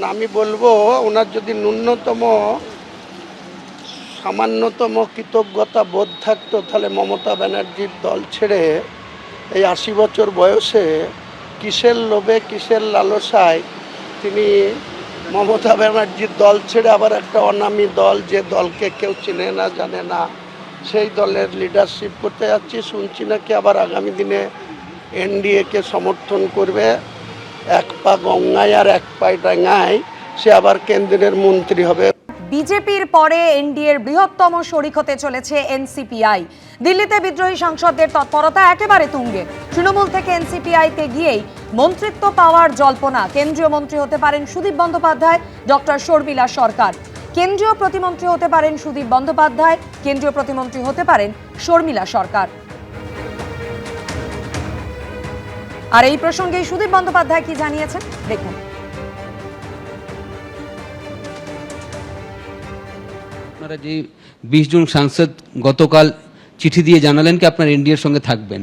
কারণ আমি বলবো ওনার যদি সামান্যতম কৃতজ্ঞতা বোধ থাকতো তাহলে মমতা ব্যানার্জির দল ছেড়ে এই ৮০ বছর বয়সে কিসের লোভে কিসের লালসায় তিনি মমতা ব্যানার্জির দল ছেড়ে আবার একটা অনামী দল, যে দলকে কেউ চেনে না জানে না, সেই দলের লিডারশিপ করতে যাচ্ছি। শুনছি নাকি আবার আগামী দিনে এনডিএকে সমর্থন করবে। এক পা গঙ্গায় আর এক পায়ে ডাঙ্গায় সে আবার কেন্দ্রের মন্ত্রী হবে। বিজেপির পরে এনডিএর বৃহত্তম শরিক হতে চলেছে এনসিপিআই। দিল্লিতে বিদ্রোহী সাংসদদের তৎপরতা একেবারে তুঙ্গে। তৃণমূল থেকে এনসিপিআইতে গিয়েই মন্ত্রিত্ব পাওয়ার জল্পনা। কেন্দ্রীয় মন্ত্রী হতে পারেন সুদীপ বন্দ্যোপাধ্যায়, ডক্টর শর্মিলা সরকার। কেন্দ্রীয় প্রতিমন্ত্রী হতে পারেন সুদীপ বন্দ্যোপাধ্যায়, কেন্দ্রীয় প্রতিমন্ত্রী হতে পারেন শর্মিলা সরকার। আর এই প্রসঙ্গে সুদীপ বন্দ্যোপাধ্যায় কি জানিয়েছেন দেখুন। আপনারা যে 20 জন সাংসদ গতকাল চিঠি দিয়ে জানালেন কি আপনারা এনডিএর সঙ্গে থাকবেন।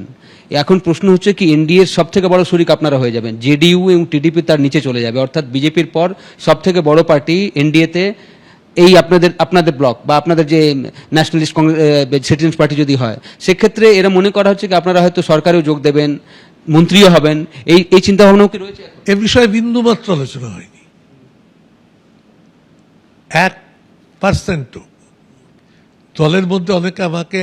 এখন প্রশ্ন হচ্ছে কি এনডিএর সবথেকে বড় শরিক আপনারা হয়ে যাবেন, জেডিইউ এবং টিডিপি তার নিচে চলে যাবে, অর্থাৎ বিজেপির পর সবথেকে বড় পার্টি এনডিএতে এই আপনাদের ব্লক বা আপনাদের যে ন্যাশনালিস্ট সিটিজেন্স পার্টি যদি হয়, সেক্ষেত্রে এরা মনে করা হচ্ছে কি আপনারা হয়তো সরকারেও যোগ দেবেন, মন্ত্রীও হবেন। এই চিন্তা ভাবনাও কি রয়েছে? এ বিষয়ে বিন্দুমাত্র আলোচনা হয়নি। 1% দলের মধ্যে অনেকে আমাকে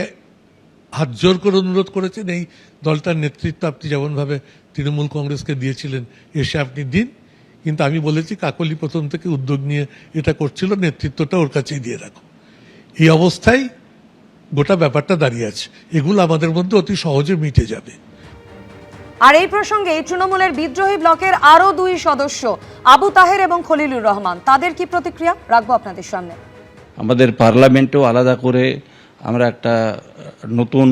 হাত জোর করে অনুরোধ করেছেন এই দলটার নেতৃত্ব আপনি যেমনভাবে তৃণমূল কংগ্রেসকে দিয়েছিলেন এসে আপনি দিন, কিন্তু আমি বলেছি কাকলি প্রথম থেকে উদ্যোগ নিয়ে এটা করছিল, নেতৃত্বটা ওর কাছেই দিয়ে রাখো। এই অবস্থায় গোটা ব্যাপারটা দাঁড়িয়ে আছে। এগুলো আমাদের মধ্যে অতি সহজে মিটে যাবে। আর এই প্রসঙ্গে তৃণমূলের বিদ্রোহী ব্লকের আরো 2 সদস্য আবু তাহের এবং খলিলুর রহমান, তাদের কি প্রতিক্রিয়া রাখবো আপনাদের সামনে। আমাদের পার্লামেন্টেও আলাদা করে আমরা একটা নতুন,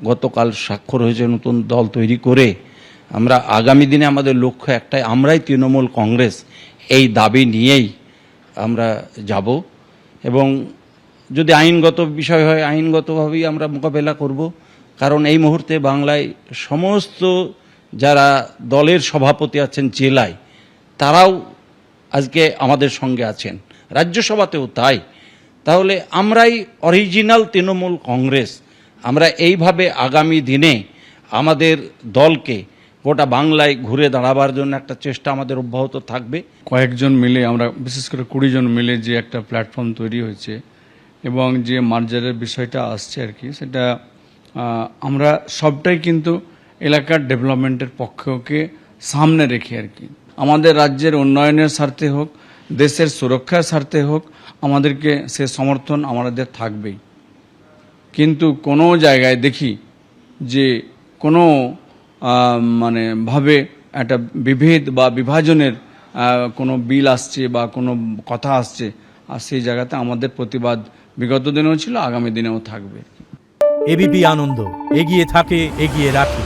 গতকাল স্বাক্ষর হয়েছে নতুন দল তৈরি করে আমরা আগামী দিনে আমাদের লক্ষ্য একটাই, আমরাই তৃণমূল কংগ্রেস এই দাবি নিয়েই আমরা যাব এবং যদি আইনগত বিষয় হয় আইনগতভাবেই আমরা মোকাবেলা করব। কারণ এই মুহূর্তে বাংলায় সমস্ত যারা দলের সভাপতি আছেন জেলায়, তারাও আজকে আমাদের সঙ্গে আছেন, রাজ্যসভাতেও তাই। তাহলে আমরাই অরিজিনাল তৃণমূল কংগ্রেস। আমরা এইভাবে আগামী দিনে আমাদের দলকে গোটা বাংলায় ঘুরে দাঁড়াবার জন্য একটা চেষ্টা আমাদের অব্যাহত থাকবে। কয়েকজন মিলে আমরা, বিশেষ করে 20 জন মিলে যে একটা প্ল্যাটফর্ম তৈরি হয়েছে এবং যে মার্জারের বিষয়টা আসছে আর কি, সেটা আমরা সবটাই কিন্তু এলাকার ডেভেলপমেন্টের পক্ষকে সামনে রেখে আর কি, আমাদের রাজ্যের উন্নয়নের স্বার্থে হোক, দেশের সুরক্ষার স্বার্থে হোক, আমাদেরকে সে সমর্থন আমাদের থাকবেই। কিন্তু কোনো জায়গায় দেখি যে কোনো ভাবে একটা বিভেদ বা বিভাজনের কোনো বিল আসছে বা কোনো কথা আসছে, আর সেই জায়গাতে আমাদের প্রতিবাদ বিগত দিনেও ছিল, আগামী দিনেও থাকবে। এবিপি আনন্দ, এগিয়ে থাকে, এগিয়ে রাখে।